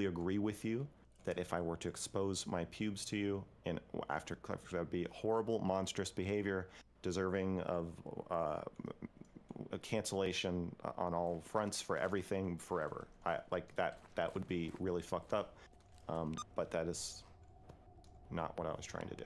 agree with you that if I were to expose my pubes to you, and after that would be horrible, monstrous behavior, deserving of a cancellation on all fronts for everything forever. Like that would be really fucked up. But that is not what I was trying to do.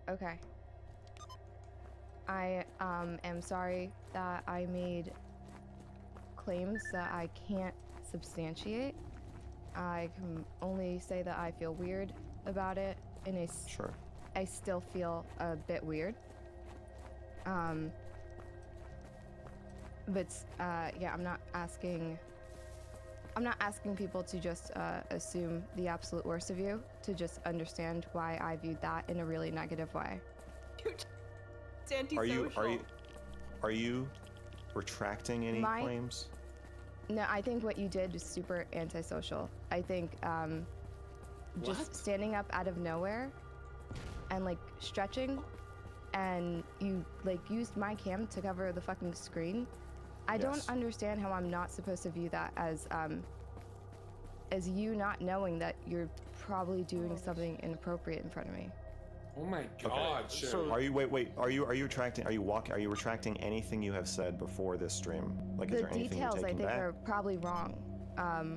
Okay. I am sorry that I made claims that I can't substantiate. I can only say that I feel weird about it, and Sure. I still feel a bit weird. But yeah, I'm not asking people to just assume the absolute worst of you, to just understand why I viewed that in a really negative way. Dude, it's antisocial. Are you retracting any claims? No, I think what you did is super antisocial. I think just standing up out of nowhere and like stretching, and you like used my cam to cover the fucking screen. I don't understand how I'm not supposed to view that as you not knowing that you're probably doing something inappropriate in front of me. Oh my god, okay. So are you are you retracting anything you have said before this stream? Like, is there anything you're taking back? The details I think are probably wrong.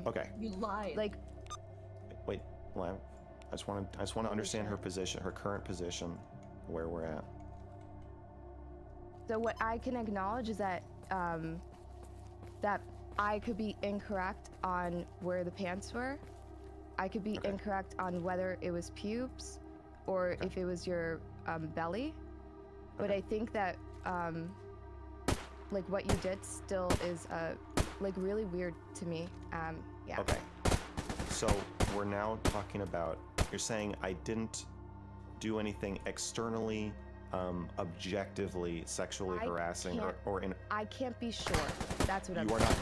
Okay. You lied. Like, wait, well, I just want to understand her position, her current position, where we're at. So what I can acknowledge is that that I could be incorrect on where the pants were. I could be incorrect on whether it was pubes or if it was your belly. But I think that like what you did still is like really weird to me. Yeah. Okay. So we're now talking about, you're saying I didn't do anything externally, objectively sexually harassing or in. I can't be sure. That's what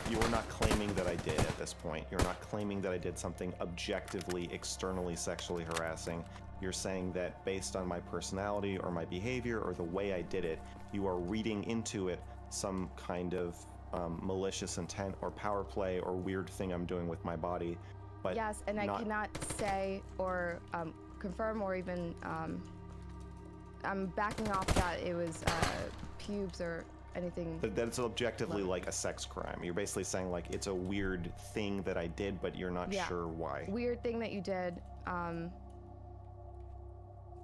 You are not claiming that I did at this point. You're not claiming that I did something objectively, externally sexually harassing. You're saying that based on my personality or my behavior or the way I did it, you are reading into it some kind of malicious intent or power play or weird thing I'm doing with my body. But yes, and I cannot say or confirm or even I'm backing off that it was pubes or anything. That it's objectively like a sex crime. You're basically saying like it's a weird thing that I did, but you're not sure why. Weird thing that you did.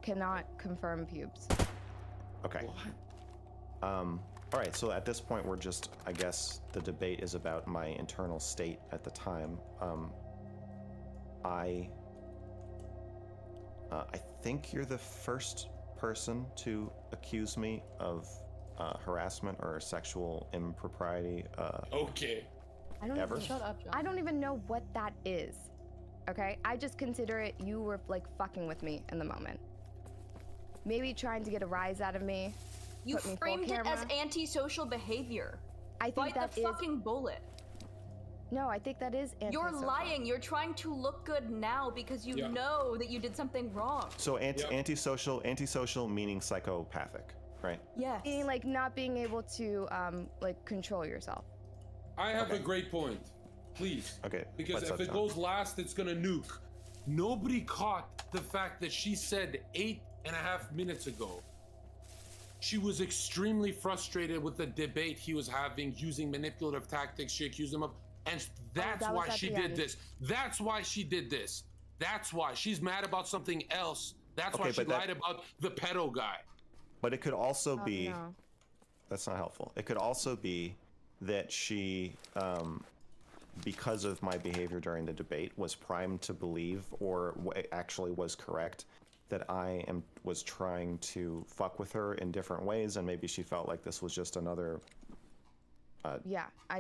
Cannot confirm pubes. Okay. All right, so at this point we're just, I guess the debate is about my internal state at the time. I think you're the first person to accuse me of harassment or sexual impropriety. Okay. Ever? Shut up, John. I don't even know what that is. Okay? I just consider it you were like fucking with me in the moment. Maybe trying to get a rise out of me. You framed it as antisocial behavior. I think Bite the fucking bullet. No, I think that is antisocial. You're lying. You're trying to look good now because you know that you did something wrong. So antisocial meaning psychopathic, right? Yes. Meaning like not being able to like control yourself. I have a great point. Please. Okay. Because if it goes last, it's gonna nuke. Nobody caught the fact that she said 8.5 minutes ago she was extremely frustrated with the debate he was having using manipulative tactics she accused him of, and that's why she did this. That's why she did this. That's why she's mad about something else. That's why she lied about the pedo guy. But it could also be that's not helpful. It could also be that she because of my behavior during the debate was primed to believe, or actually was correct, that I was trying to fuck with her in different ways, and maybe she felt like this was just another I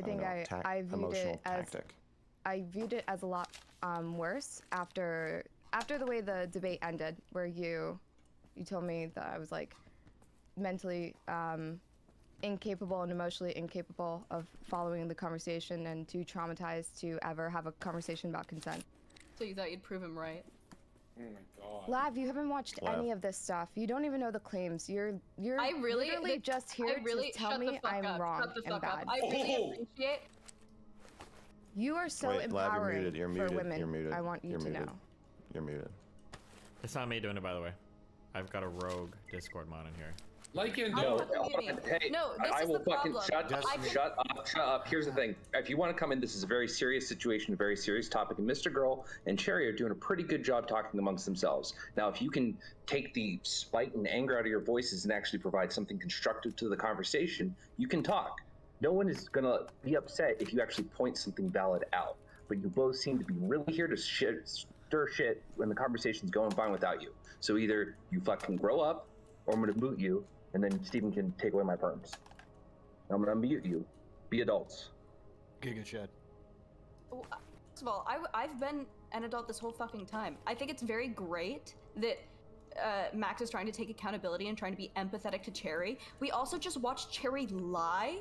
think I viewed it as tactic. I viewed it as a lot worse after the way the debate ended, where you told me that I was like mentally incapable and emotionally incapable of following the conversation and too traumatized to ever have a conversation about consent. So you thought you'd prove him right? Oh my god. Lav, you haven't watched any of this stuff. You don't even know the claims. You're literally just here to tell me I'm wrong and bad. I really appreciate. You are so empowering for women. You're muted. I want you to know. You're muted. It's not me doing it, by the way. I've got a rogue Discord mod in here. Like and no, hey, no, this I is will the fucking problem. shut up. Here's the thing. If you want to come in, this is a very serious situation, a very serious topic, and Mr. Girl and Cherry are doing a pretty good job talking amongst themselves. Now, if you can take the spite and anger out of your voices and actually provide something constructive to the conversation, you can talk. No one is gonna be upset if you actually point something valid out. But you both seem to be really here to stir shit when the conversation's going fine without you. So either you fucking grow up, or I'm gonna boot you, and then Steven can take away my perms. I'm gonna mute you. Be adults. Giga Shed. First of all, I've been an adult this whole fucking time. I think it's very great that Max is trying to take accountability and trying to be empathetic to Cherry. We also just watched Cherry lie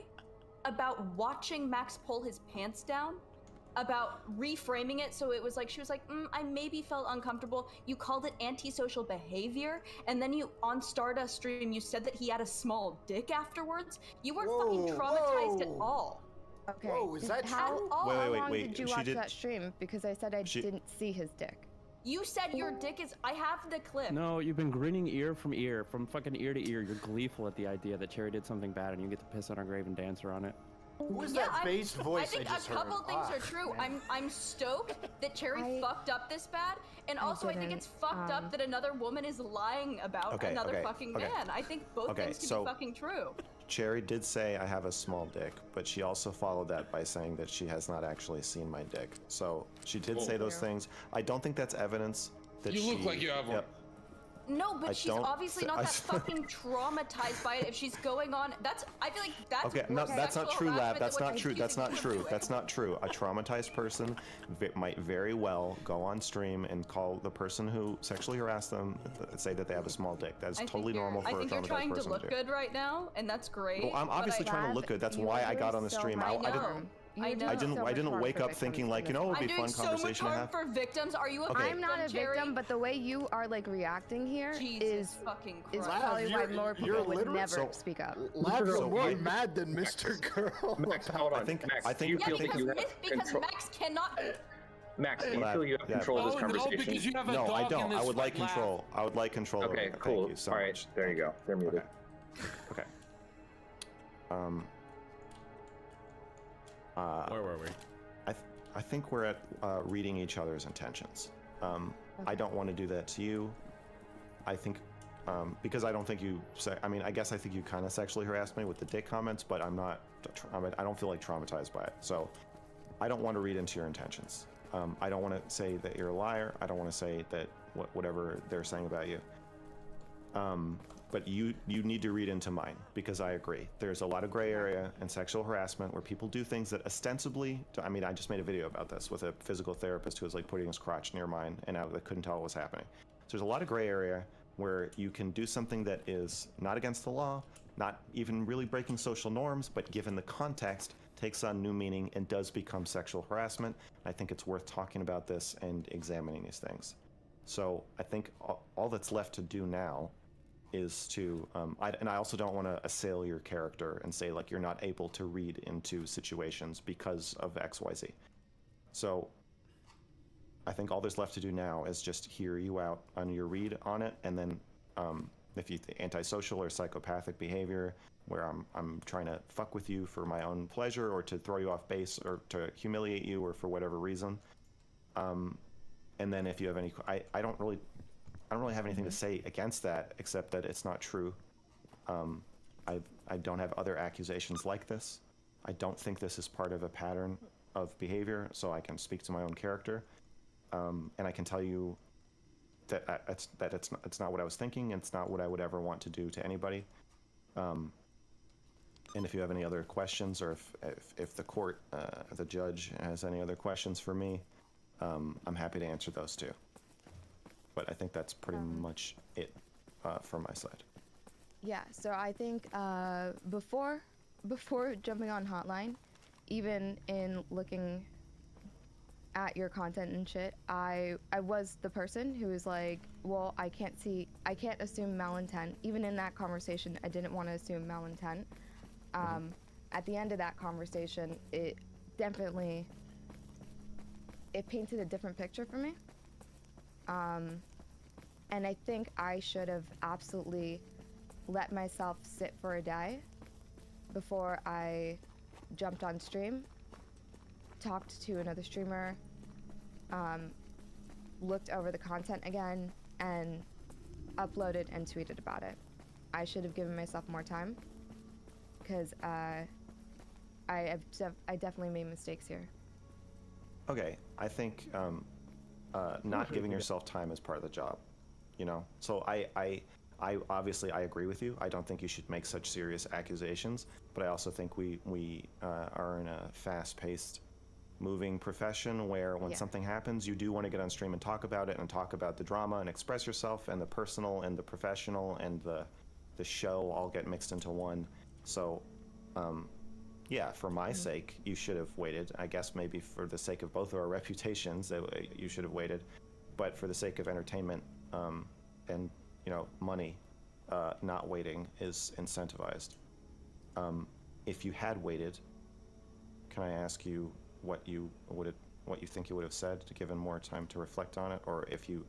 about watching Max pull his pants down, about reframing it so it was like, she was like, I maybe felt uncomfortable. You called it antisocial behavior, and then you, on Stardust stream, you said that he had a small dick afterwards. You weren't fucking traumatized at all. Okay. Whoa, is that how, true? How long did you watch that stream? Because I said I didn't see his dick. You said your dick is, I have the clip. No, you've been grinning ear from ear, from fucking ear to ear. You're gleeful at the idea that Cherry did something bad and you get to piss on her grave and dance around it. Who was that bass voice I think just a couple heard? things are true. I'm stoked that Cherry fucked up this bad, and also I think it's fucked up that another woman is lying about another fucking man. I think both things can be fucking true. Cherry did say I have a small dick, but she also followed that by saying that she has not actually seen my dick. So she did say those things. I don't think that's evidence that you look like you have one. No, but she's obviously not that fucking traumatized by it. If she's going on, I feel like that's okay. No, that's not true, Lab. That's not true. That's not true. That's not true. A traumatized person might very well go on stream and call the person who sexually harassed them, say that they have a small dick. That's totally normal for a traumatized person to do. I think you're trying to look good right now, and that's great. Well, I'm obviously trying to look good. That's why I got on the stream. I didn't wake up thinking like, it would be a fun conversation to have. For victims, are you a victim? I'm not a victim, but the way you are like reacting here is probably why more people would never speak up. Lab, you're more mad than Mr. Girl. Max, hold on. I think you feel you have control. Max cannot. Max, do you feel you have control of this conversation? No, I don't. I would like control. I would like control. Okay, cool. Thank you so much. All right, there you go. They're muted. Okay. Where were we? I think we're at reading each other's intentions. I don't want to do that to you. I think because I don't think you say. I mean, I guess I think you kind of sexually harassed me with the dick comments, but I'm not. I don't feel like traumatized by it. So I don't want to read into your intentions. I don't want to say that you're a liar. I don't want to say that whatever they're saying about you. But you need to read into mine, because I agree. There's a lot of gray area in sexual harassment where people do things that ostensibly, I mean, I just made a video about this with a physical therapist who was like putting his crotch near mine and I couldn't tell what was happening. So there's a lot of gray area where you can do something that is not against the law, not even really breaking social norms, but given the context, takes on new meaning and does become sexual harassment. I think it's worth talking about this and examining these things. So I think all that's left to do now is to, and I also don't want to assail your character and say like you're not able to read into situations because of XYZ. So I think all there's left to do now is just hear you out on your read on it, and then if you antisocial or psychopathic behavior where I'm trying to fuck with you for my own pleasure or to throw you off base or to humiliate you or for whatever reason, and then if you have any, I don't really have anything to say against that, except that it's not true. I don't have other accusations like this. I don't think this is part of a pattern of behavior, so I can speak to my own character, and I can tell you that it's not what I was thinking, and it's not what I would ever want to do to anybody. And if you have any other questions, or if the court, the judge has any other questions for me, I'm happy to answer those too. But I think that's pretty much it from my side. Yeah, so I think before jumping on Hotline, even in looking at your content and shit, I was the person who was like, well, I can't assume malintent. Even in that conversation, I didn't want to assume malintent. At the end of that conversation, it definitely, it painted a different picture for me. And I think I should have absolutely let myself sit for a day before I jumped on stream, talked to another streamer, looked over the content again, and uploaded and tweeted about it. I should have given myself more time, because I definitely made mistakes here. Okay, I think not giving yourself time is part of the job, you know? So I obviously I agree with you. I don't think you should make such serious accusations, but I also think we are in a fast-paced moving profession where when something happens, you do want to get on stream and talk about it and talk about the drama and express yourself, and the personal and the professional and the show all get mixed into one. So yeah, for my sake, you should have waited. I guess maybe for the sake of both of our reputations, you should have waited. But for the sake of entertainment and, you know, money, not waiting is incentivized. If you had waited, can I ask you what you think you would have said, given more time to reflect on it, or if you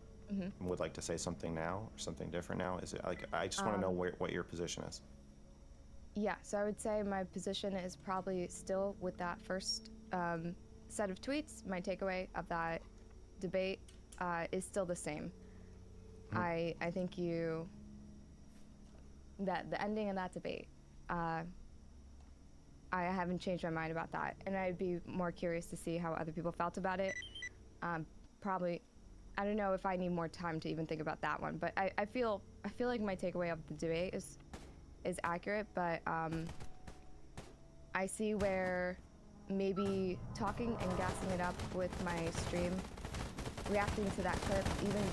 would like to say something now or something different now? Is it like, I just want to know what your position is. Yeah, so I would say my position is probably still with that first set of tweets. My takeaway of that debate is still the same. I think that the ending of that debate, I haven't changed my mind about that, and I'd be more curious to see how other people felt about it. Probably, I don't know if I need more time to even think about that one, but I feel like my takeaway of the debate is accurate, but I see where maybe talking and gassing it up with my stream, reacting to that clip, even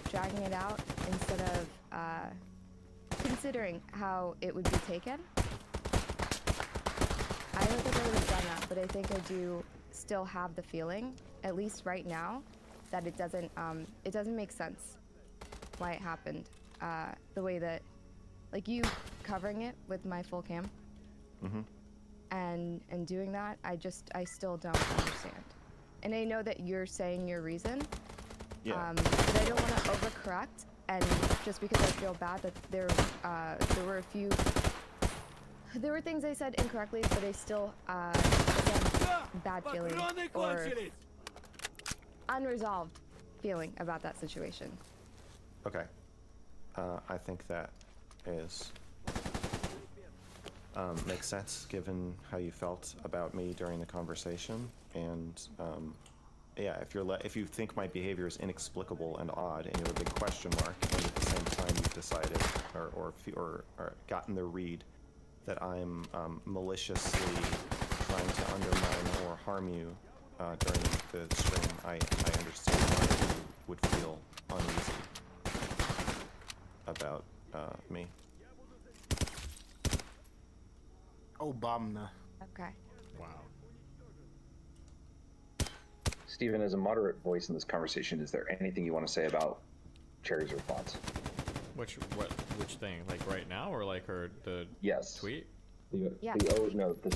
dragging it out instead of considering how it would be taken. I don't think I would have done that, but I think I do still have the feeling, at least right now, that it doesn't make sense why it happened the way that, like, you covering it with my full cam and doing that, I still don't understand. And I know that you're saying your reason, but I don't want to overcorrect, and just because I feel bad that there were things I said incorrectly, but I still again, bad feeling or unresolved feeling about that situation. Okay, I think that is makes sense given how you felt about me during the conversation, and yeah, if you think my behavior is inexplicable and odd, and you have a big question mark, and at the same time you've decided or gotten the read that I'm maliciously trying to undermine or harm you during the stream, I understand why you would feel uneasy about me. Obama. Okay. Wow. Stephen, as a moderate voice in this conversation, is there anything you want to say about Cherry's response? Which thing? Like right now, or like her tweet? The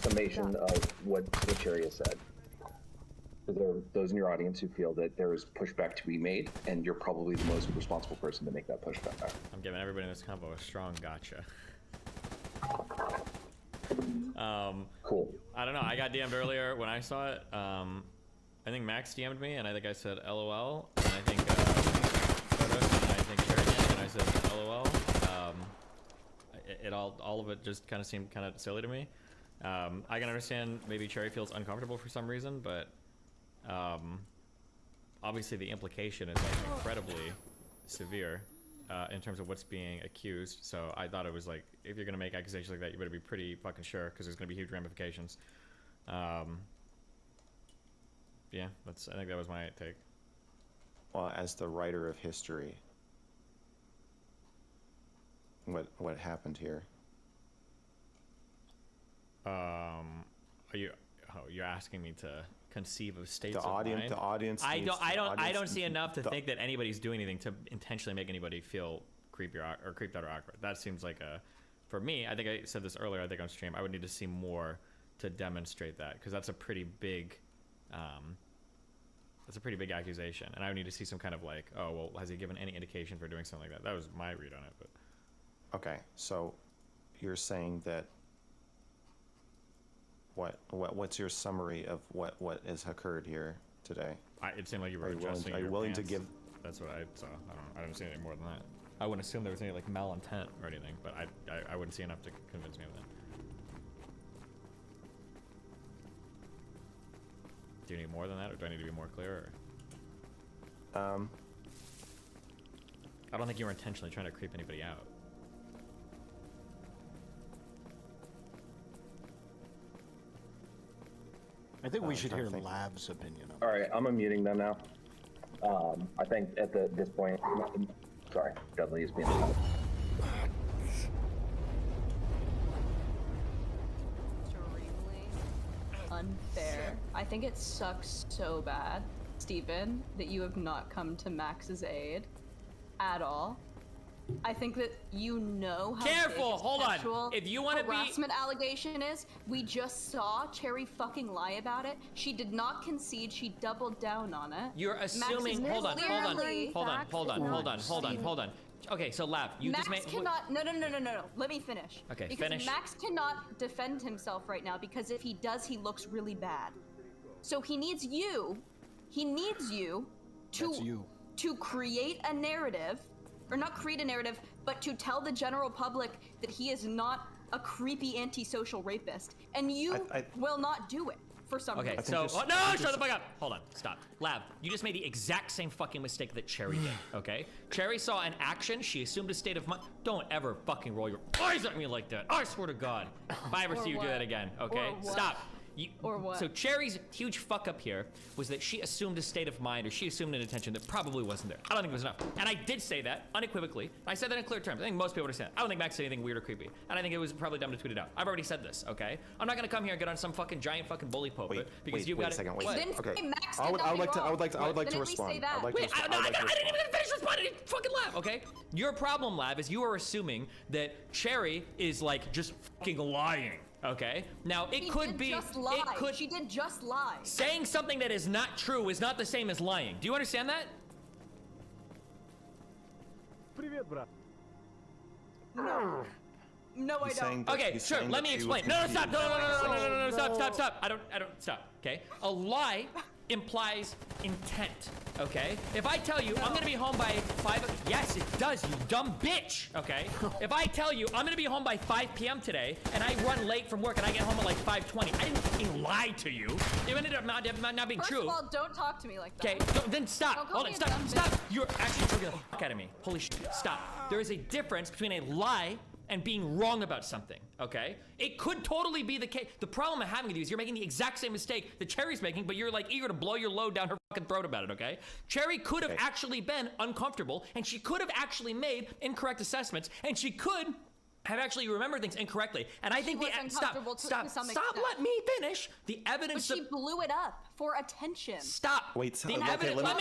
summation of what Cherry has said. There are those in your audience who feel that there is pushback to be made, and you're probably the most responsible person to make that pushback. I'm giving everybody in this combo a strong gotcha. Cool. I don't know. I got DM'd earlier when I saw it. I think Max DM'd me, and I think I said LOL, and I think Cherry DM'd, and I said LOL. All of it just kind of seemed kind of silly to me. I can understand maybe Cherry feels uncomfortable for some reason, but obviously the implication is like incredibly severe in terms of what's being accused. So I thought it was like, if you're gonna make accusations like that, you better be pretty fucking sure, because there's gonna be huge ramifications. Yeah, I think that was my take. Well, as the writer of history, what happened here? You're asking me to conceive of states the of audience, mind. The audience. I needs, don't see enough to think that anybody's doing anything to intentionally make anybody feel creepy or creeped out or awkward. That seems like a, for me, I think I said this earlier, I think on stream, I would need to see more to demonstrate that, because that's a pretty big accusation, and I would need to see some kind of like, oh well, has he given any indication for doing something like that? That was my read on it. But okay, so you're saying that what's your summary of what has occurred here today? It seemed like you were adjusting. Are you willing to give? That's what I saw. I don't see anything more than that. I wouldn't assume there was any like malintent or anything, but I wouldn't see enough to convince me of that. Do you need more than that, or do I need to be more clear? Or? I don't think you were intentionally trying to creep anybody out. I think we should hear Lav's opinion. All right, I'm unmuting them now. I think at this point, sorry, Dudley is being loud. Extremely unfair. I think it sucks so bad, Steven, that you have not come to Max's aid at all. I think that you know how Careful, big hold on. sexual If you want to be harassment allegation is. We just saw Cherry fucking lie about it. She did not concede. She doubled down on it. You're assuming. Hold on. Okay, so Lav, you Max just made. cannot. No. Let me finish. Okay, because finish. Max cannot defend himself right now because if he does, he looks really bad. So he needs you. He needs you to create a narrative. Or not create a narrative, but to tell the general public that he is not a creepy antisocial rapist. And you will not do it for some reason. Okay, so shut the fuck up. Hold on, stop. Lav, you just made the exact same fucking mistake that Cherry did, okay? Cherry saw an action, she assumed a state of mind. Don't ever fucking roll your eyes at me like that. I swear to God. If I ever see you do that again, okay? Stop. Or what? So Cherry's huge fuck up here was that she assumed a state of mind, or she assumed an intention that probably wasn't there. I don't think it was enough. And I did say that unequivocally. I said that in clear terms. I think most people understand. I don't think Max said anything weird or creepy. And I think it was probably dumb to tweet it out. I've already said this, okay? I'm not gonna come here and get on some fucking giant fucking bully pulpit because you've got to. I would like to respond. I didn't even finish responding. Fucking Lav, okay? Your problem, Lav, is you are assuming that Cherry is like just fucking lying. Okay. Now it could be. She did just lie. Saying something that is not true is not the same as lying. Do you understand that? Привет, брат. No, I don't. Okay, sure. Let me explain. No, stop. No, stop. I don't. Stop. Okay. A lie implies intent. Okay. If I tell you I'm gonna be home by 5, yes, it does. You dumb bitch. Okay. If I tell you I'm gonna be home by 5 p.m. today and I run late from work and I get home at like 5:20, I didn't fucking lie to you. It ended up not being true. First of all, don't talk to me like that. Okay. Then stop. Hold on. Stop. You're actually taking the fuck out of me. Holy shit. Stop. There is a difference between a lie and being wrong about something, okay? It could totally be the case. The problem I'm having with you is you're making the exact same mistake that Cherry's making, but you're like eager to blow your load down her fucking throat about it, okay? Cherry could have actually been uncomfortable, and she could have actually made incorrect assessments, and she could have actually remembered things incorrectly. And I think stop, let me finish. The evidence. But she blew it up for attention. Stop. Wait, the evidence. I'm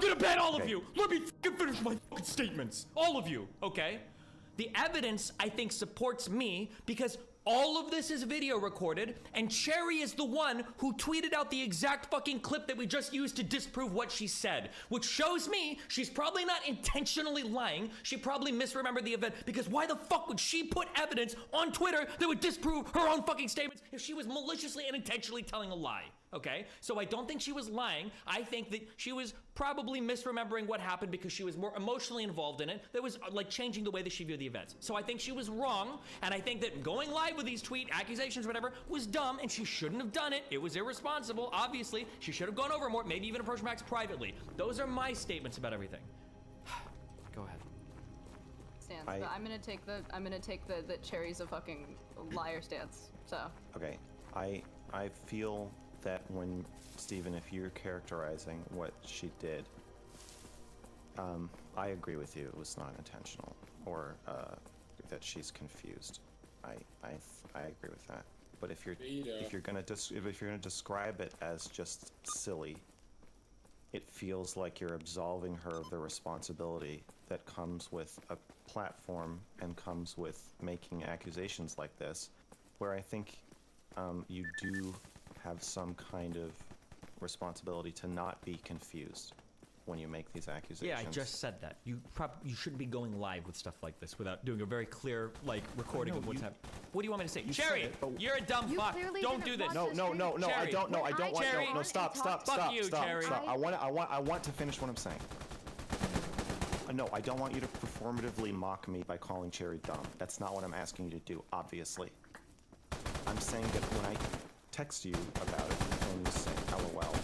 gonna ban all of you. Let me finish my fucking statements. All of you, okay? The evidence, I think, supports me because all of this is video recorded, and Cherry is the one who tweeted out the exact fucking clip that we just used to disprove what she said, which shows me she's probably not intentionally lying. She probably misremembered the event, because why the fuck would she put evidence on Twitter that would disprove her own fucking statements if she was maliciously and intentionally telling a lie? Okay, so I don't think she was lying. I think that she was probably misremembering what happened because she was more emotionally involved in it. That was like changing the way that she viewed the events. So I think she was wrong, and I think that going live with these tweet accusations, whatever, was dumb, and she shouldn't have done it. It was irresponsible, obviously. She should have gone over more, maybe even approached Max privately. Those are my statements about everything. Go ahead. Stance, but I'm gonna take the Cherry's a fucking liar stance. So. Okay, I feel that when, Steven, if you're characterizing what she did, I agree with you. It was not intentional, or that she's confused. I agree with that. But if you're gonna describe it as just silly, it feels like you're absolving her of the responsibility that comes with a platform and comes with making accusations like this, where I think you do have some kind of responsibility to not be confused when you make these accusations. Yeah, I just said that. You shouldn't be going live with stuff like this without doing a very clear, like, recording of what's happening. What do you want me to say? Chariot, you're a dumb fuck. Don't do this. No, I don't know. I don't want. No, stop. Cherry. I want to finish what I'm saying. No, I don't want you to performatively mock me by calling Cherry dumb. That's not what I'm asking you to do, obviously. I'm saying that when I text you about it and you say LOL,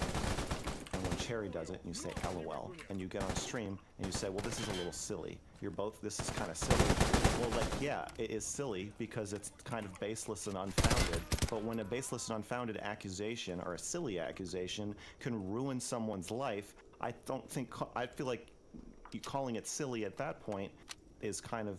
and when Cherry does it and you say LOL, and you get on stream and you say, well, this is a little silly. This is kind of silly. Well, like, yeah, it is silly because it's kind of baseless and unfounded. But when a baseless and unfounded accusation or a silly accusation can ruin someone's life, I feel like you calling it silly at that point is kind of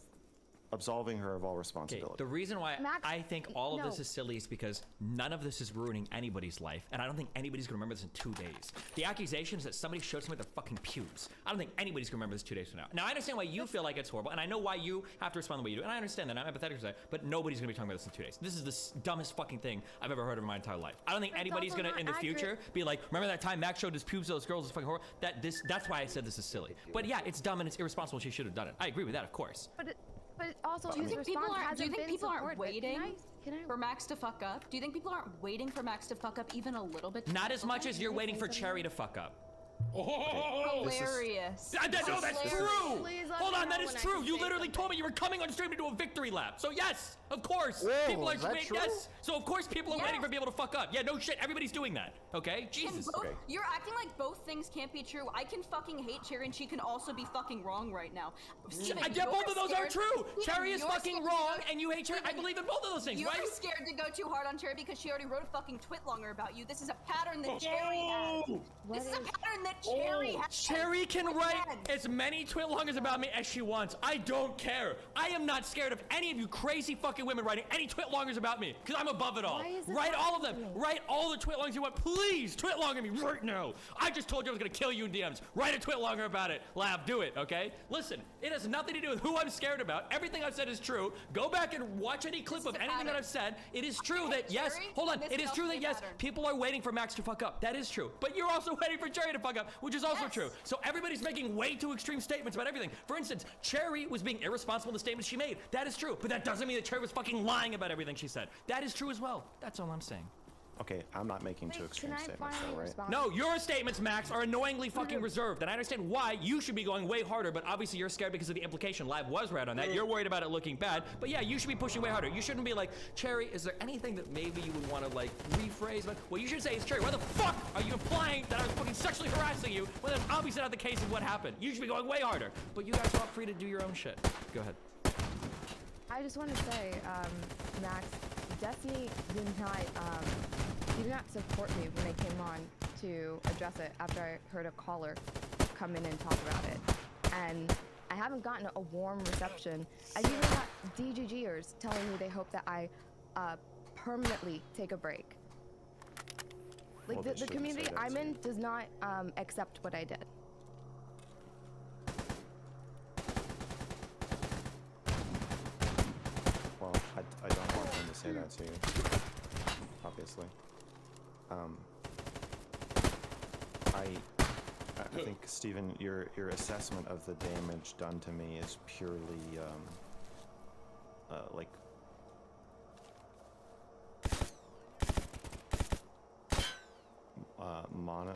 absolving her of all responsibility. Okay, the reason why Max, I think all of this is silly is because none of this is ruining anybody's life, and I don't think anybody's gonna remember this in 2 days. The accusation is that somebody showed somebody their fucking pubes. I don't think anybody's gonna remember this 2 days from now. Now, I understand why you feel like it's horrible, and I know why you have to respond the way you do, and I understand that, I'm empathetic to that, but nobody's gonna be talking about this in 2 days. This is the dumbest fucking thing I've ever heard of in my entire life. I don't think anybody's gonna, in the future, be like, remember that time Max showed his pubes to those girls, it's fucking horrible? That's why I said this is silly. But yeah, it's dumb and it's irresponsible, she should have done it. I agree with that, of course. But also, do you think people aren't waiting can I for Max to fuck up? Do you think people aren't waiting for Max to fuck up even a little bit? Not as much as you're waiting for Cherry to fuck up. Hilarious. No, that's true. Hold on, that is true. You literally told me you were coming on stream to do a victory lap. So yes, of course. Whoa, people are true? yes. So of course people are waiting for people to fuck up. Yeah, no shit. Everybody's doing that. Okay? Jesus. You're acting like both things can't be true. I can fucking hate Cherry and she can also be fucking wrong right now. I get both of those are true. Cherry is fucking wrong and you hate Cherry. I believe in both of those things, right? You're scared to go too hard on Cherry because she already wrote a fucking twitlonger about you. This is a pattern that Cherry has. This is a pattern that Cherry has. Cherry can write as many twitlongers about me as she wants. I don't care. I am not scared of any of you crazy fucking women writing any twitlongers about me because I'm above it all. Write all of them. Write all the twitlongers you want. Please twitlonger me right now. I just told you I was gonna kill you in DMs. Write a twitlonger about it. Lab, do it, okay? Listen, it has nothing to do with who I'm scared about. Everything I've said is true. Go back and watch any clip of anything that I've said. It is true that yes, hold on. It is true that yes, people are waiting for Max to fuck up. That is true. But you're also waiting for Cherry to fuck up, which is also true. So everybody's making way too extreme statements about everything. For instance, Cherry was being irresponsible in the statements she made. That is true. But that doesn't mean that Cherry was fucking lying about everything she said. That is true as well. That's all I'm saying. Okay, I'm not making too extreme statements though, right? No, your statements, Max, are annoyingly fucking reserved, and I understand why you should be going way harder, but obviously you're scared because of the implication. Lab was right on that. You're worried about it looking bad, but yeah, you should be pushing way harder. You shouldn't be like, Cherry, is there anything that maybe you would want to, like, rephrase? But what you should say is, Cherry, why the fuck are you implying that I was fucking sexually harassing you when that's obviously not the case of what happened? You should be going way harder, but you guys are all free to do your own shit. Go ahead. I just want to say, Max, Destiny did not support me when I came on to address it after I heard a caller come in and talk about it. And I haven't gotten a warm reception. I even got DGGers telling me they hope that I permanently take a break. Like, well, the community I'm in does not accept what I did. Well, I don't want them to say that to you, obviously. I think, Steven, your assessment of the damage done to me is purely, like,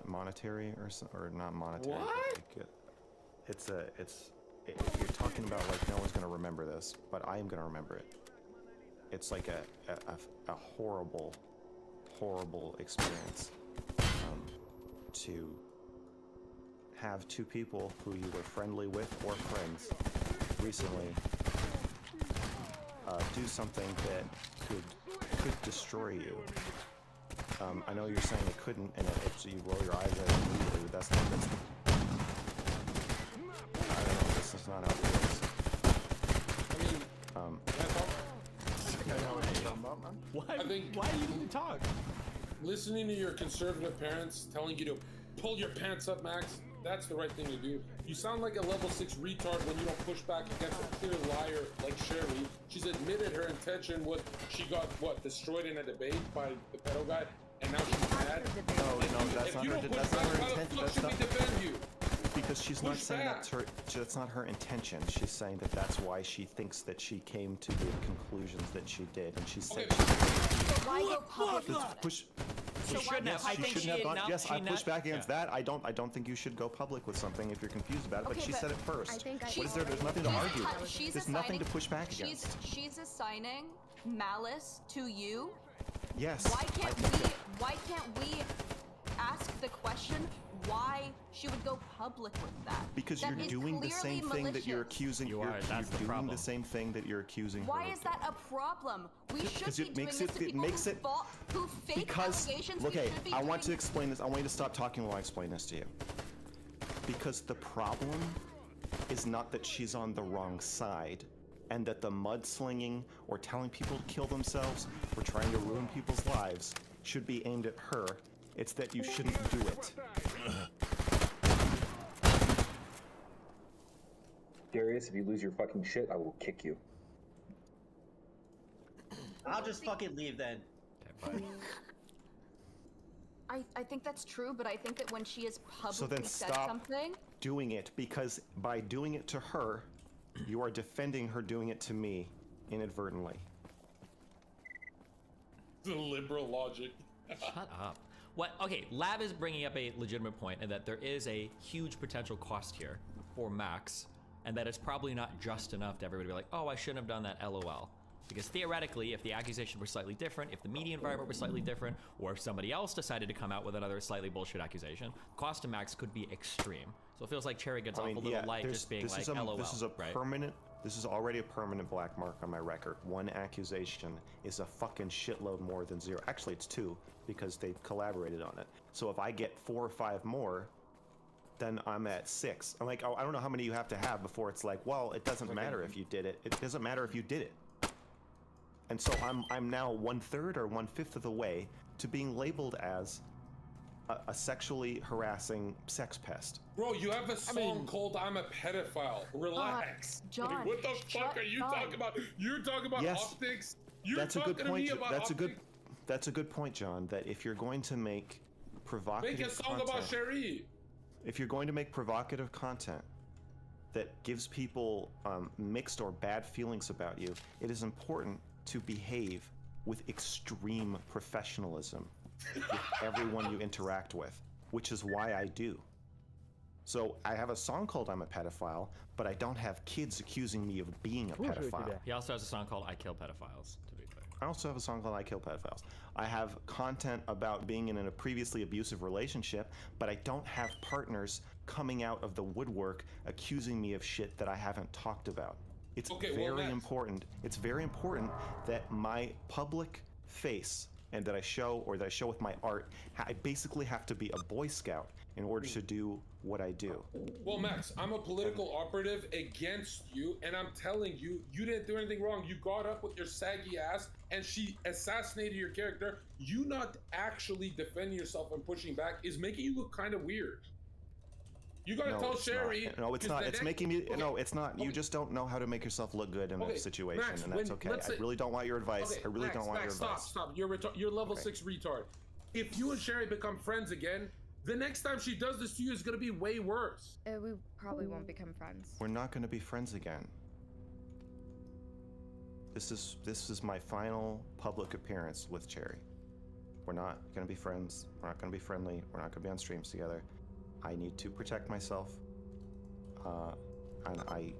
monetary or not monetary. What? Like, you're talking about like no one's gonna remember this, but I am gonna remember it. It's like a horrible experience to have two people who you were friendly with or friends recently do something that could destroy you. I know you're saying it couldn't, and you roll your eyes at it immediately, but that's I don't know, this is not how it works. I mean, I think I know what you're talking about, man. Why? I think Why do you even talk? listening to your conservative parents telling you to pull your pants up, Max, that's the right thing to do. You sound like a level 6 retard when you don't push back against a clear liar like Sherry. She's admitted her intention was she got, destroyed in a debate by the pedo guy, and now she's mad. No, that's not her intention. That's not. Defend you? Because she's not saying that's not her intention. She's saying that that's why she thinks that she came to the conclusions that she did, and she said. Why go public about it? She shouldn't have. I think she shouldn't have gone. had Yes, I push back against yeah. that. I don't think you should go public with something if you're confused about it. But Okay, she but said it first. I think What is there? There's nothing to argue. There's nothing to push back she's, against. She's assigning malice to you. Yes. Why can't we ask the question why she would go public with that? Because that you're doing the same thing that you're accusing. You're doing the same thing that you're accusing her Why of is that a problem? We should be it doing makes this it, to it people makes it who fake because allegations. okay, We should be I want to doing- explain this. I want you to stop talking while I explain this to you. Because the problem is not that she's on the wrong side and that the mudslinging or telling people to kill themselves or trying to ruin people's lives should be aimed at her. It's that you shouldn't do it. Darius, if you lose your fucking shit, I will kick you. I'll just fucking leave then. I think that's true, but I think that when she has So publicly then said stop something, doing it, because by doing it to her, you are defending her doing it to me inadvertently. The liberal logic. Shut up. What? Okay, Lav is bringing up a legitimate point, and that there is a huge potential cost here for Max, and that it's probably not just enough to everybody be like, oh, I shouldn't have done that, LOL. Because theoretically, if the accusation were slightly different, if the media environment were slightly different, or if somebody else decided to come out with another slightly bullshit accusation, cost to Max could be extreme. So it feels like Cherry gets off a little light just being like, LOL. This is a right? permanent. This is already a permanent black mark on my record. One accusation is a fucking shitload more than 0. Actually, it's 2 because they collaborated on it. So if I get 4 or 5 more, then I'm at 6. I'm like, oh, I don't know how many you have to have before it's like, well, it doesn't matter if you did it. It doesn't matter if you did it. And so I'm now 1/3 or 1/5 of the way to being labeled as a sexually harassing sex pest. Bro, you have a song called "I'm a Pedophile." Relax. John, like, what the fuck are you talking about? You're talking about optics. You're that's a good talking to point. me about optics. That's a good point, John. That if you're going to make provocative make a song content, about Cherie. If you're going to make provocative content that gives people mixed or bad feelings about you, it is important to behave with extreme professionalism with everyone you interact with, which is why I do. So I have a song called "I'm a Pedophile," but I don't have kids accusing me of being a pedophile. He also has a song called "I Kill Pedophiles," to be clear. I also have a song called "I Kill Pedophiles." I have content about being in a previously abusive relationship, but I don't have partners coming out of the woodwork accusing me of shit that I haven't talked about. It's very important. It's very important that my public face and that I show with my art, I basically have to be a Boy Scout in order to do what I do. Well, Max, I'm a political operative against you, and I'm telling you, you didn't do anything wrong. You got up with your saggy ass, and she assassinated your character. You not actually defending yourself and pushing back is making you look kind of weird. You gotta tell Sherry. No, it's not. It's making me. No, it's not. You just don't know how to make yourself look good in a situation, Max, and that's okay. I really don't want your advice. I really don't want your advice. Stop. You're level 6 retard. If you and Sherry become friends again, the next time she does this to you is gonna be way worse. We probably won't become friends. We're not gonna be friends again. This is my final public appearance with Cherry. We're not gonna be friends. We're not gonna be friendly. We're not gonna be on streams together. I need to protect myself. And I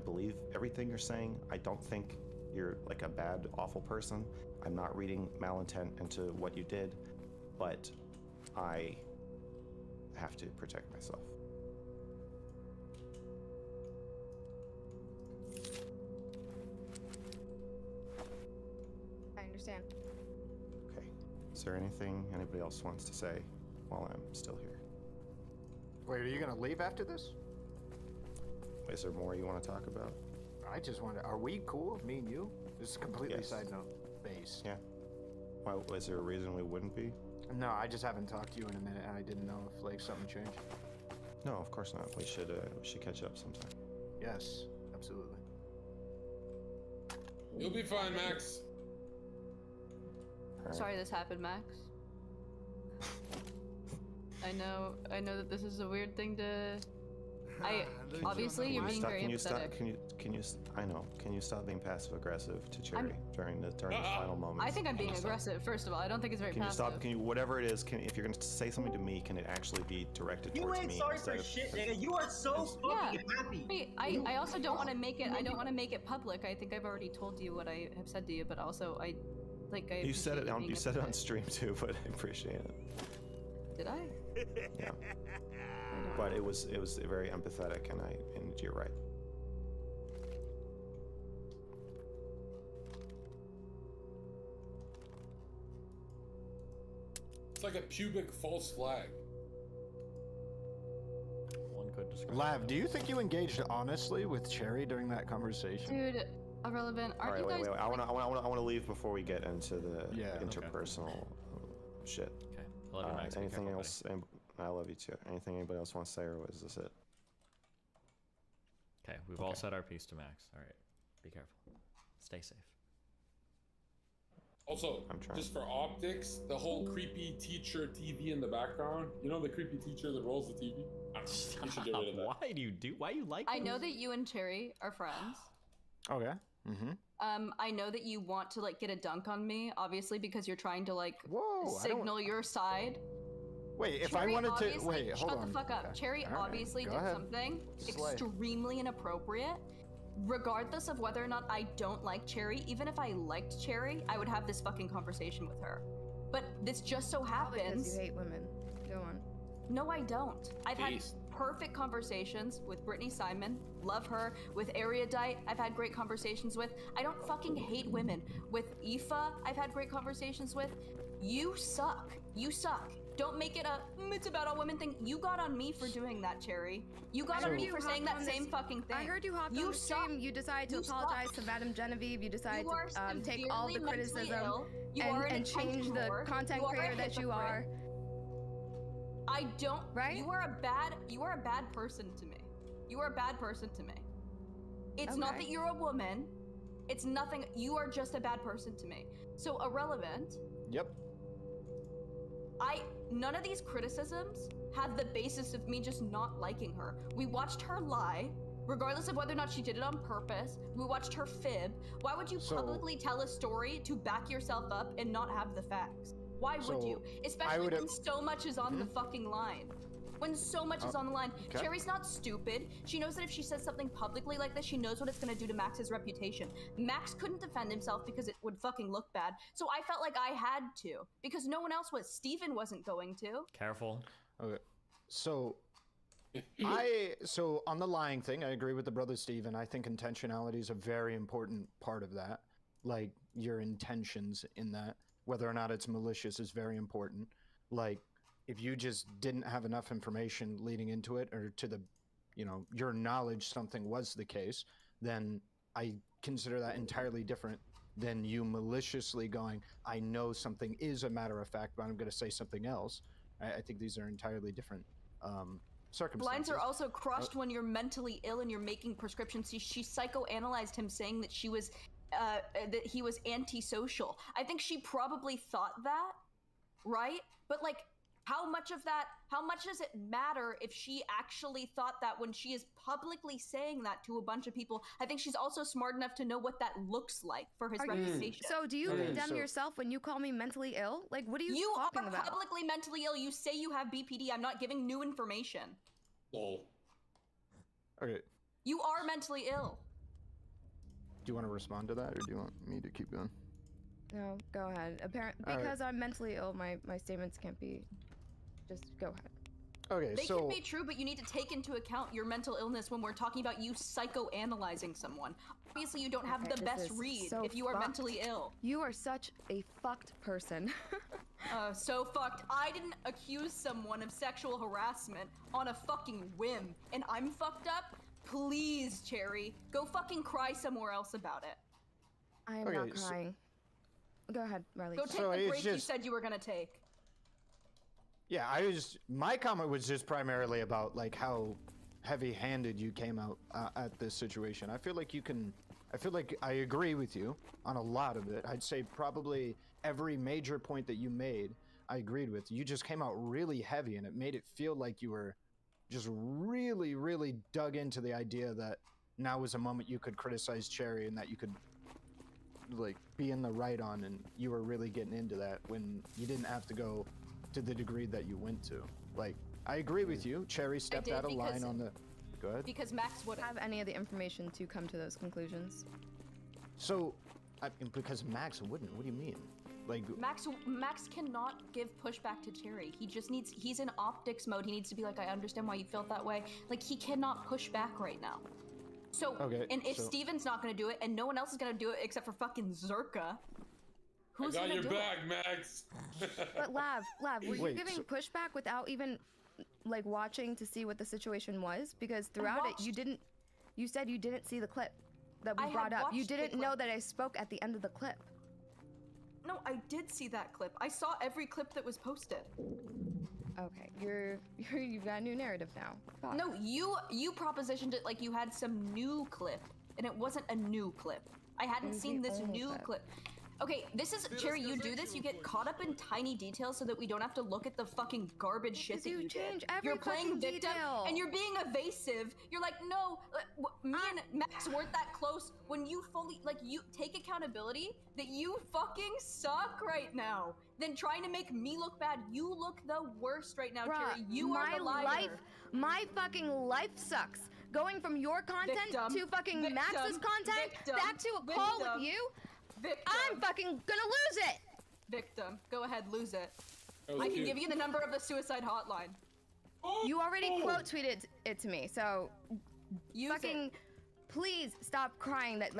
believe everything you're saying. I don't think you're like a bad, awful person. I'm not reading malintent into what you did, but I have to protect myself. I understand. Okay. Is there anything anybody else wants to say while I'm still here? Wait, are you gonna leave after this? Is there more you want to talk about? I just want to. Are we cool? Me and you? This is completely Yes. side note. base. Yeah. Why, was there a reason we wouldn't be? No, I just haven't talked to you in a minute, and I didn't know if like something changed. No, of course not. We should catch up sometime. Yes, absolutely. You'll be fine, Max. Right. Sorry this happened, Max. I know that this is a weird thing to. Obviously you're being very empathetic. Can you stop being passive aggressive to Cherry during the final moments? I think I'm being aggressive. First of all, I don't think it's very passive. Can you whatever it is? If you're gonna say something to me, can it actually be directed towards me? You ain't sorry for shit, nigga. You are so fucking happy. Wait, I also don't want to make it. I don't want to make it public. I think I've already told you what I have said to you, but also I You said it on stream too, but I appreciate it. Did I? Yeah. But it was very empathetic, and you're right. It's like a pubic false flag. One could describe. Lav, do you think you engaged honestly with Cherry during that conversation? Dude, irrelevant. Aren't you guys? Wait. I want to leave before we get into the interpersonal shit. Okay. I love you, Max. Anything else? I love you too. Anything anybody else wants to say, or is this it? Okay, we've all said our piece to Max. All right, be careful. Stay safe. Also, just for optics, the whole creepy teacher TV in the background. You know the creepy teacher that rolls the TV? You should get rid of that. Why you like I know that you and Cherry are friends. Okay. Mm-hmm. I know that you want to like get a dunk on me, obviously, because you're trying to like signal your side. Wait, if I wanted to hold on. Shut the fuck up. Okay. Cherry obviously did something extremely inappropriate. Regardless of whether or not I don't like Cherry, even if I liked Cherry, I would have this fucking conversation with her. But this just so happens. Because you hate women. Go on. No, I don't. I've had perfect conversations with Brittany Simon, love her. With Erudite, I've had great conversations with. I don't fucking hate women. With Aoife, I've had great conversations with. You suck. You suck. Don't make it it's about all women thing. You got on me for doing that, Cherry. You got on me for saying that same fucking thing. I heard you hopped on the stream. You decided to apologize to Madame Genevieve. You decided to take all the criticism and change the content creator that you are. I don't. Right? You are a bad person to me. You are a bad person to me. It's not that you're a woman. It's nothing. You are just a bad person to me. So irrelevant. Yep. None of these criticisms have the basis of me just not liking her. We watched her lie, regardless of whether or not she did it on purpose. We watched her fib. Why would you publicly tell a story to back yourself up and not have the facts? Why would you? Especially when so much is on the fucking line. When so much is on the line. Okay. Cherry's not stupid. She knows that if she says something publicly like this, she knows what it's gonna do to Max's reputation. Max couldn't defend himself because it would fucking look bad. So I felt like I had to, because no one else was. Steven wasn't going to. Careful. Okay. So on the lying thing, I agree with the brother Steven. I think intentionality is a very important part of that. Like your intentions in that, whether or not it's malicious is very important. Like if you just didn't have enough information leading into it, or to the, your knowledge something was the case, then I consider that entirely different than you maliciously going, I know something is a matter of fact, but I'm going to say something else. I think these are entirely different circumstances. Blinds are also crushed when you're mentally ill and you're making prescriptions. She psychoanalyzed him, saying that she was, that he was antisocial. I think she probably thought that, right? But like, how much does it matter if she actually thought that when she is publicly saying that to a bunch of people? I think she's also smart enough to know what that looks like for his reputation. So do you condemn yourself when you call me mentally ill? Like, what are you talking about? You are publicly mentally ill. You say you have BPD. I'm not giving new information. Lol. Okay. You are mentally ill. Do you want to respond to that, or do you want me to keep going? No, go ahead. Because I'm mentally ill, my statements can't be... Just go ahead. Okay, they can be true, but you need to take into account your mental illness when we're talking about you psychoanalyzing someone. Obviously, you don't have the best read if you are mentally ill. You are such a fucked person. So fucked. I didn't accuse someone of sexual harassment on a fucking whim, and I'm fucked up? Please, Cherry, go fucking cry somewhere else about it. I am not crying. Go ahead, Riley. Go take the break you said you were gonna take. Yeah, my comment was just primarily about like how heavy-handed you came out at this situation. I feel like I agree with you on a lot of it. I'd say probably every major point that you made, I agreed with. You just came out really heavy, and it made it feel like you were just really, really dug into the idea that now was a moment you could criticize Cherry and that you could like be in the right on, and you were really getting into that when you didn't have to go to the degree that you went to. Like, I agree with you. Cherry stepped out of line on the... Go ahead. Because Max wouldn't have any of the information to come to those conclusions. So, because Max wouldn't. What do you mean? Like Max cannot give pushback to Cherry. He's in optics mode. He needs to be like, I understand why you felt that way. Like, he cannot push back right now. So, okay, and if Steven's not gonna do it, and no one else is gonna do it except for fucking Zerka, who's I got gonna your do back, it? Max. But Lav, were you giving pushback without even like watching to see what the situation was? Because throughout it, you said you didn't see the clip that we brought up. You didn't know that I spoke at the end of the clip. No, I did see that clip. I saw every clip that was posted. Okay, you've got a new narrative now. God. No, you propositioned it like you had some new clip, and it wasn't a new clip. I hadn't seen this new clip. Okay, this is Cherry. You do this, you get caught up in tiny details so that we don't have to look at the fucking garbage shit that you did. Every you're playing victim, detail. and you're being evasive. You're like, no, me and Max weren't that close. When you fully, like, you take accountability that you fucking suck right now. Then trying to make me look bad. You look the worst right now, Cherry. You are the liar. My fucking life sucks. Going from your content to fucking Max's content, back to a call with you. Victim. I'm fucking gonna lose it! Victim. Go ahead, lose it. I can give you the number of the suicide hotline. You already quote tweeted it to me, so please stop crying that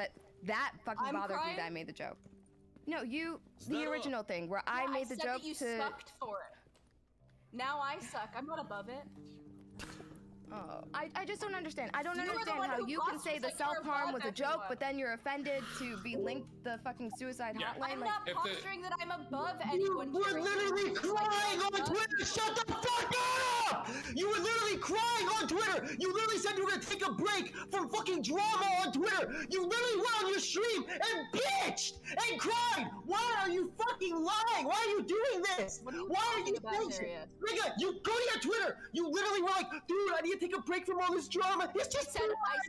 fucking bothered you that I made the joke. No, the original thing where I made the joke that you sucked for it. Now I suck. I'm not above it. Oh, I just don't understand. I don't understand how you can say the self-harm was a joke, but then you're offended to be linked the fucking suicide hotline. I'm not posturing that I'm above anyone. You were literally crying on Twitter. Shut the fuck up! You were literally crying on Twitter. You literally said you were gonna take a break from fucking drama on Twitter. You literally went on your stream and bitched and cried. Why are you fucking lying? Why are you doing this? Why are you doing this? Nigga, you go to your Twitter. You literally were like, dude, I need to take a break from all this drama. It's just I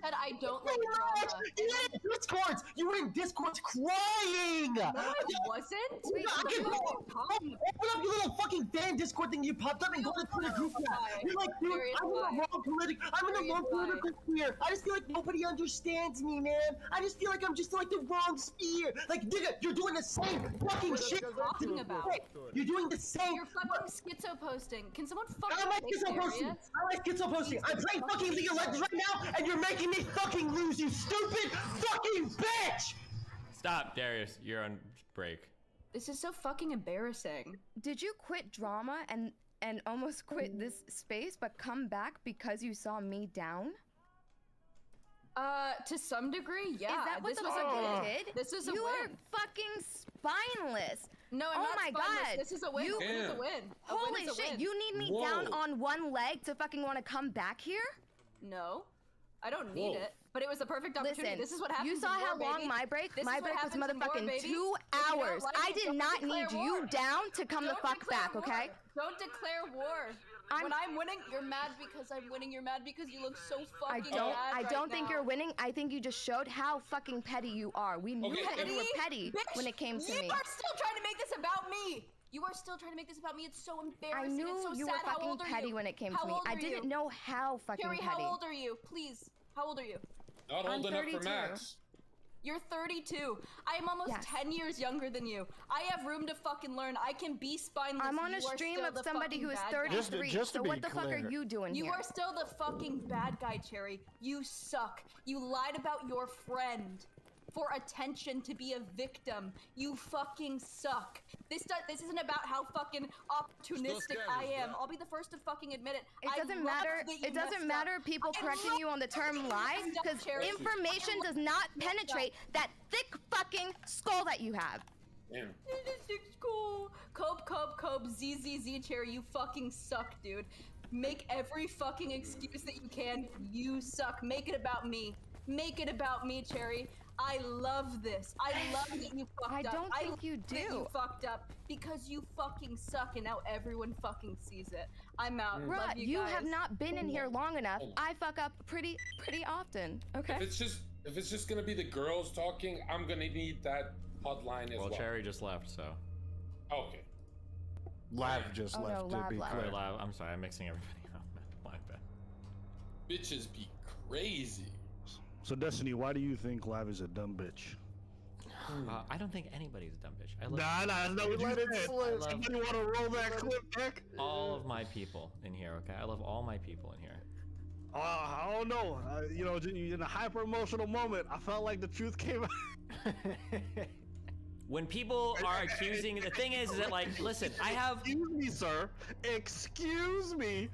said I don't like drama. You were in Discords. You were in Discords crying. No, I wasn't. Wait, open up your little fucking fan Discord thing you popped up and go to Twitter group chat. You're like, dude, I'm in the wrong political sphere. I just feel like nobody understands me, man. I just feel like I'm just in like the wrong sphere. Like, nigga, you're doing the same fucking shit. What are you talking about? You're doing the same. You're fucking schizo posting. Can someone fucking I like schizo posting. I like schizo posting. I'm playing fucking League of Legends right now, and you're making me fucking lose, you stupid fucking bitch! Stop, Darius. You're on break. This is so fucking embarrassing. Did you quit drama and almost quit this space, but come back because you saw me down? To some degree, yeah. Is that what the fuck you did? This is a you win. are fucking spineless. No, I'm not my spineless. God. This is a win. This is a win. Holy shit, you need me down on one leg to fucking want to come back here? No, I don't need it. But it was the perfect opportunity. Listen, this is what happens. You saw how long my break? My break was motherfucking 2 hours. I did not need you down to come the fuck back, okay? Don't declare war. When I'm winning, you're mad because I'm winning. You're mad because you look so fucking mad I don't think you're winning. I think you just showed how fucking petty you are. We knew that you were petty when it came to me. You are still trying to make this about me. You are still trying to make this about me. It's so embarrassing. I knew it's so you sad. were fucking petty when it came to me. I didn't know how fucking Carrie, petty. how old are you? Please. How old are you? Not old enough for Max. You're 32. I am almost 10 years younger than you. I have room to fucking learn. I can be spineless. I'm on a stream of somebody who is 33. So what the fuck are you doing here? You are still the fucking bad guy, Cherry. You suck. You lied about your friend for attention to be a victim. You fucking suck. This isn't about how fucking opportunistic I am. I'll be the first to fucking admit it. It doesn't matter. It doesn't matter people correcting you on the term lies, because information does not penetrate that thick fucking skull that you have. Damn. It's cool. Cope, ZZZ Cherry, you fucking suck, dude. Make every fucking excuse that you can. You suck. Make it about me. Make it about me, Cherry. I love this. I love that you fucked up. I don't think you do. That you fucked up because you fucking suck and now everyone fucking sees it. I'm out. Bruh, Love you guys. have not been in here long enough. I fuck up pretty often. Okay. If it's just gonna be the girls talking, I'm gonna need that hotline as well. Well, Cherry just left, so. Okay. Lav just left. No, to be Lav clear. left. Lav, I'm sorry, I'm mixing everybody up. My bad. Bitches be crazy. So Destiny, why do you think Lav is a dumb bitch? I don't think anybody's a dumb bitch. I love Nah, that's not what you said. Somebody want to roll that clip back? all of my people in here, okay? I love all my people in here. I don't know. You know, in a hyper emotional moment, I felt like the truth came out. When people are accusing, the thing is that, like, listen, I have. Excuse me, sir. Excuse me.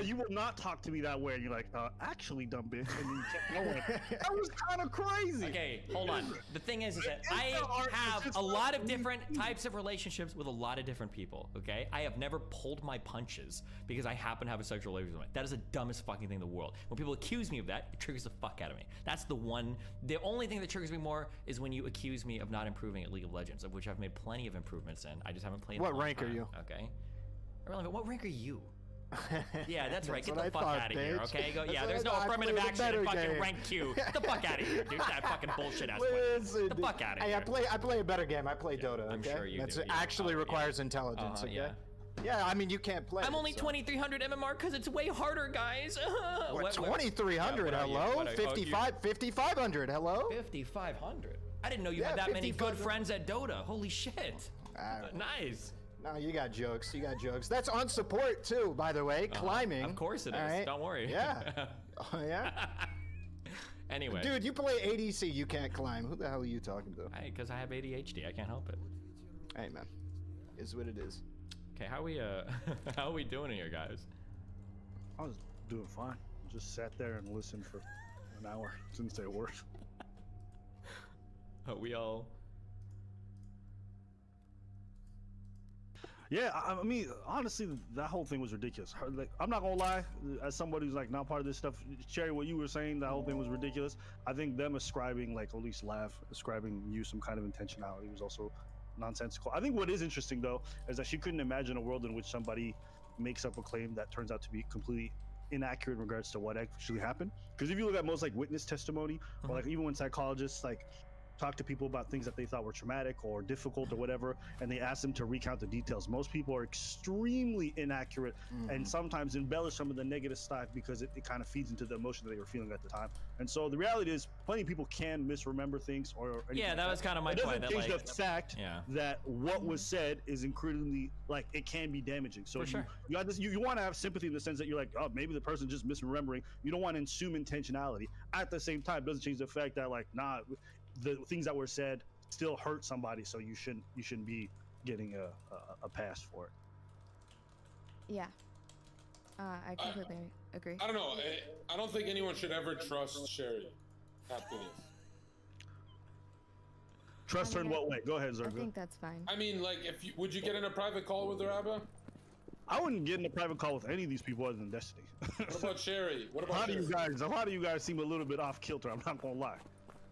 You will not talk to me that way. And you're like, actually, dumb bitch. And you kept going. That was kind of crazy. Okay, hold on. The thing is that I have a lot of different types of relationships with a lot of different people, okay? I have never pulled my punches because I happen to have a sexual relationship with them. That is the dumbest fucking thing in the world. When people accuse me of that, it triggers the fuck out of me. That's the only thing that triggers me more is when you accuse me of not improving at League of Legends, of which I've made plenty of improvements in. I just haven't played in a long What rank are time, you? Okay? Irrelevant. What rank are you? Yeah, that's right. Get what the fuck thought, out of here, bitch. okay? Go. That's Yeah, what there's I no thought. I affirmative played a action in better fucking game. rank Q. Get the fuck out of here, dude. That fucking bullshit ass. Listen, Get the fuck out of hey, here. I play a better game. I play Dota. Okay? I'm sure you That's do, yeah. actually Oh, requires yeah. intelligence. Okay. Yeah. Yeah, I mean you can't play. I'm only so. 2300 MMR because it's way harder, guys. What, 2300? Hello. 5500. Hello. 5500. I didn't know you Yeah, had that many good 5500. friends at Dota. Holy shit. Nice. No, you got jokes. You got jokes. That's on support too, by the way. Climbing. Of course it is. All right? Don't worry. Yeah. Oh yeah. Anyway. Dude, you play ADC. You can't climb. Who the hell are you talking to? Because I have ADHD. I can't help it. Hey man, is what it is. Okay, how are we doing here, guys? I was doing fine. Just sat there and listened for an hour. Didn't say a word. We all. Yeah, I mean, honestly, that whole thing was ridiculous. Like, I'm not gonna lie, as somebody who's like not part of this stuff, Cherry, what you were saying, that whole thing was ridiculous. I think them ascribing, like, at least Lav, ascribing you some kind of intentionality was also nonsensical. I think what is interesting though is that she couldn't imagine a world in which somebody makes up a claim that turns out to be completely inaccurate in regards to what actually happened. Because if you look at most like witness testimony, or like even when psychologists like talk to people about things that they thought were traumatic or difficult or whatever, and they ask them to recount the details, most people are extremely inaccurate and sometimes embellish some of the negative stuff because it kind of feeds into the emotion that they were feeling at the time. And so the reality is plenty of people can misremember things or Yeah, that was kind of my point. point. It doesn't change the fact yeah. that what was said is incredibly, like, it can be damaging. So sure. you got this, you want to have sympathy in the sense that you're like, oh, maybe the person just misremembering. You don't want to assume intentionality. At the same time, it doesn't change the fact that, like, nah, the things that were said still hurt somebody, so you shouldn't be getting a pass for it. Yeah. I completely agree. I don't know. I don't think anyone should ever trust Sherry after this. Trust her in what way? Go ahead, Zerga. I think that's fine. I mean, like, would you get in a private call with her, Abba? I wouldn't get in a private call with any of these people other than Destiny. What about Sherry? What A about lot Sherry? of you guys seem a little bit off kilter. I'm not gonna lie.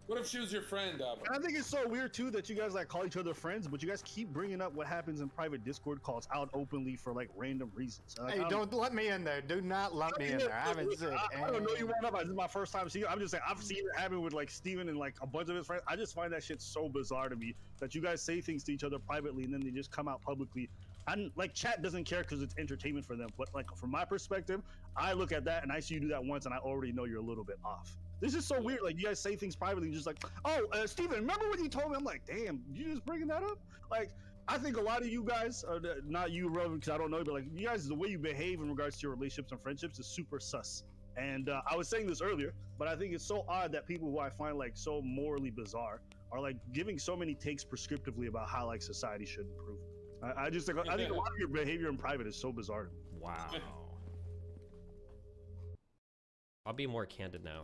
What if she was your friend, Abba? And I think it's so weird too that you guys like call each other friends, but you guys keep bringing up what happens in private Discord calls out openly for like random reasons. Like, Hey, don't let me in there. Do not let me in there. I haven't said. I don't know you brought up. This is my first time seeing it. I'm just saying I've seen it happen with like Steven and like a bunch of his friends. I just find that shit so bizarre to me that you guys say things to each other privately and then they just come out publicly. And like chat doesn't care because it's entertainment for them. But like from my perspective, I look at that and I see you do that once and I already know you're a little bit off. This is so weird. Like you guys say things privately and just like, oh, Steven, remember when you told me? I'm like, damn, you just bringing that up? Like, I think a lot of you guys, not you, Rovan, because I don't know, but like you guys, the way you behave in regards to your relationships and friendships is super sus. And I was saying this earlier, but I think it's so odd that people who I find like so morally bizarre are like giving so many takes prescriptively about how like society should improve. I just think a lot of your behavior in private is so bizarre. Wow. I'll be more candid now.